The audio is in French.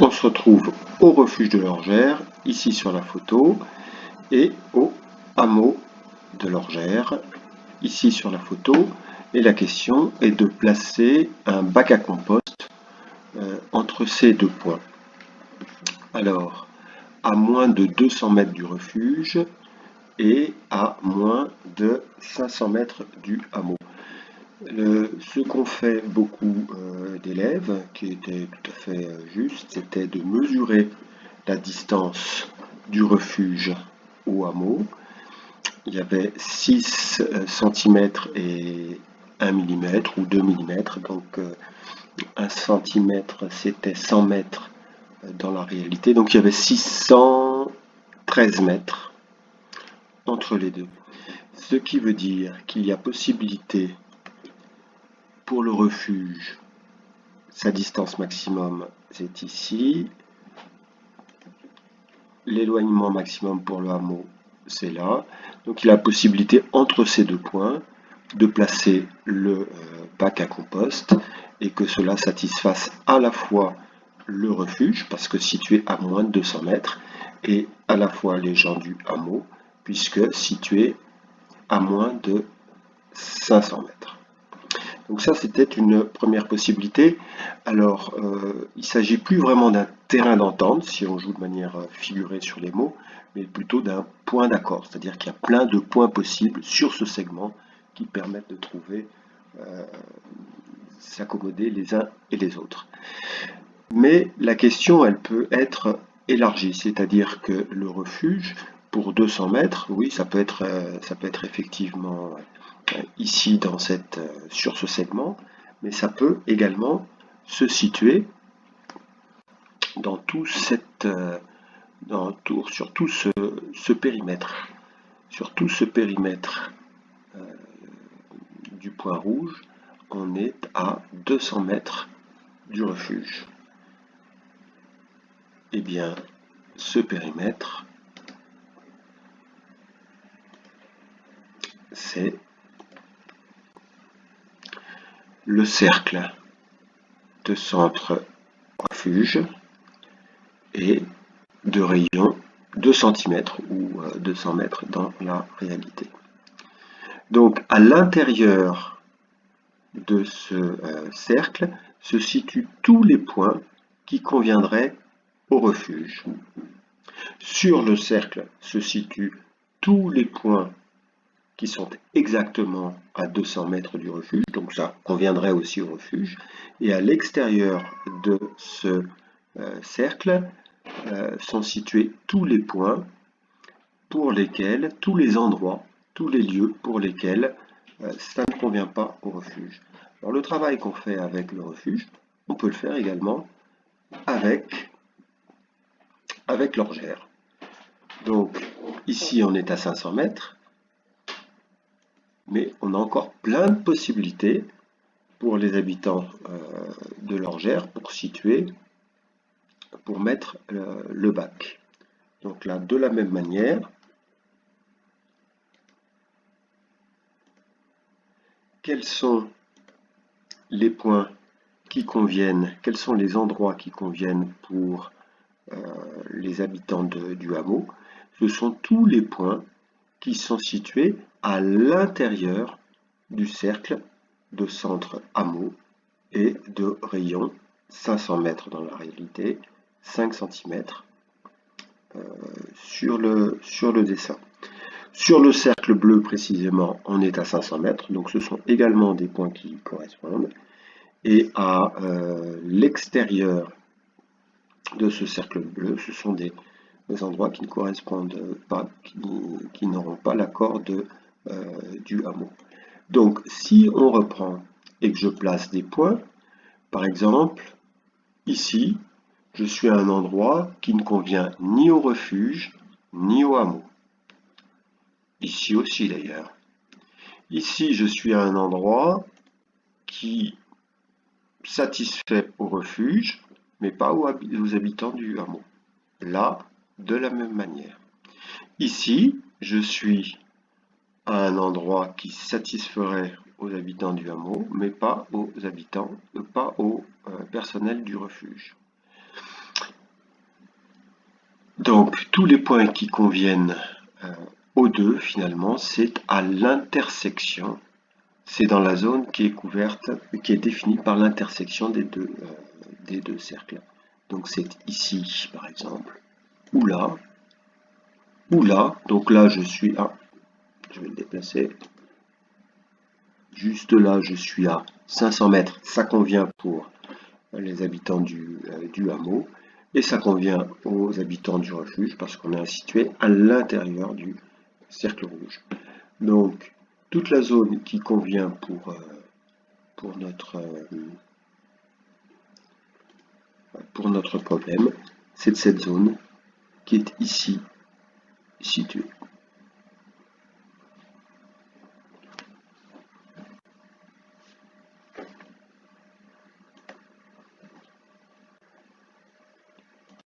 On se retrouve au refuge de l'Orgère, ici sur la photo, et au hameau de l'Orgère, ici sur la photo. Et la question est de placer un bac à compost entre ces deux points. Alors, à moins de 200 mètres du refuge et à moins de 500 mètres du hameau. Ce qu'ont fait beaucoup d'élèves, qui était tout à fait juste, c'était de mesurer la distance du refuge au hameau. Il y avait 6 cm et 1 mm ou 2 mm, donc 1 cm c'était 100 mètres dans la réalité, donc il y avait 613 mètres entre les deux. Ce qui veut dire qu'il y a possibilité pour le refuge, sa distance maximum c'est ici, l'éloignement maximum pour le hameau c'est là, donc il a la possibilité entre ces deux points de placer le bac à compost et que cela satisfasse à la fois le refuge, parce que situé à moins de 200 mètres, et à la fois les gens du hameau, puisque situé à moins de 500 mètres. Donc ça, c'était une première possibilité. Alors, il ne s'agit plus vraiment d'un terrain d'entente, si on joue de manière figurée sur les mots, mais plutôt d'un point d'accord, c'est-à-dire qu'il y a plein de points possibles sur ce segment qui permettent de trouver, s'accommoder les uns et les autres. Mais la question, elle peut être élargie, c'est-à-dire que le refuge, pour 200 mètres, oui, ça peut être effectivement ici sur ce segment, mais ça peut également se situer dans sur tout ce périmètre. Sur tout ce périmètre du point rouge, on est à 200 mètres du refuge. Eh bien, ce périmètre, c'est le cercle de centre refuge et de rayon 2 cm ou 200 mètres dans la réalité. Donc à l'intérieur de ce cercle se situent tous les points qui conviendraient au refuge. Sur le cercle se situent tous les points qui sont exactement à 200 mètres du refuge, donc ça conviendrait aussi au refuge. Et à l'extérieur de ce cercle sont situés tous les points pour lesquels, tous les endroits, tous les lieux pour lesquels ça ne convient pas au refuge. Alors le travail qu'on fait avec le refuge, on peut le faire également avec l'orgère. Donc ici on est à 500 mètres, mais on a encore plein de possibilités pour les habitants de l'orgère pour situer, pour mettre le bac. Donc là, de la même manière, quels sont les points qui conviennent, quels sont les endroits qui conviennent pour les habitants du hameau? Ce sont tous les points qui sont situés à l'intérieur du cercle de centre hameau et de rayon 500 mètres dans la réalité, 5 cm sur le dessin. Sur le cercle bleu précisément, on est à 500 mètres, donc ce sont également des points qui correspondent. Et à l'extérieur de ce cercle bleu, ce sont des endroits qui ne correspondent pas, qui n'auront pas l'accord du hameau. Donc si on reprend et que je place des points, par exemple, ici, je suis à un endroit qui ne convient ni au refuge, ni au hameau. Ici aussi d'ailleurs. Ici, je suis à un endroit qui satisfait au refuge, mais pas aux habitants du hameau. Là, de la même manière. Ici, je suis à un endroit qui satisferait aux habitants du hameau, mais pas aux habitants, pas au personnel du refuge. Donc tous les points qui conviennent aux deux, finalement, c'est à l'intersection, c'est dans la zone qui est couverte, qui est définie par l'intersection des deux cercles. Donc c'est ici, par exemple, ou là, donc là je suis à, je vais le déplacer, juste là je suis à 500 mètres, ça convient pour les habitants du hameau, et ça convient aux habitants du refuge parce qu'on est situé à l'intérieur du cercle rouge. Donc toute la zone qui convient pour notre problème, c'est cette zone qui est ici située.